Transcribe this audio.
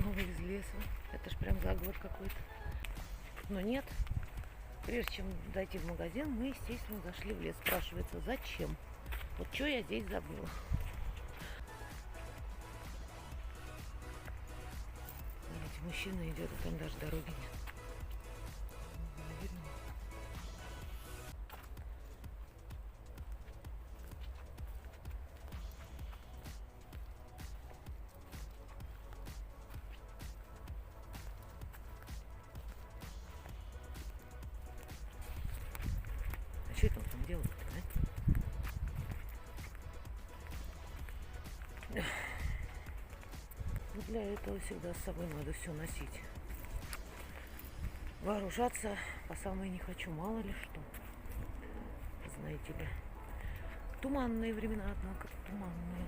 снова из леса. Это ж прям заговор какой-то. Но нет. Прежде чем дойти в магазин, мы, естественно, зашли в лес. Спрашивается, зачем? Вот что я здесь забыла. Смотрите, мужчина идет, а там даже дороги нет. Не видно. А что это он там делает-то, да? Для этого всегда с собой надо все носить. Вооружаться по самой не хочу, мало ли что. Знаете ли. Туманные времена, однако, туманные.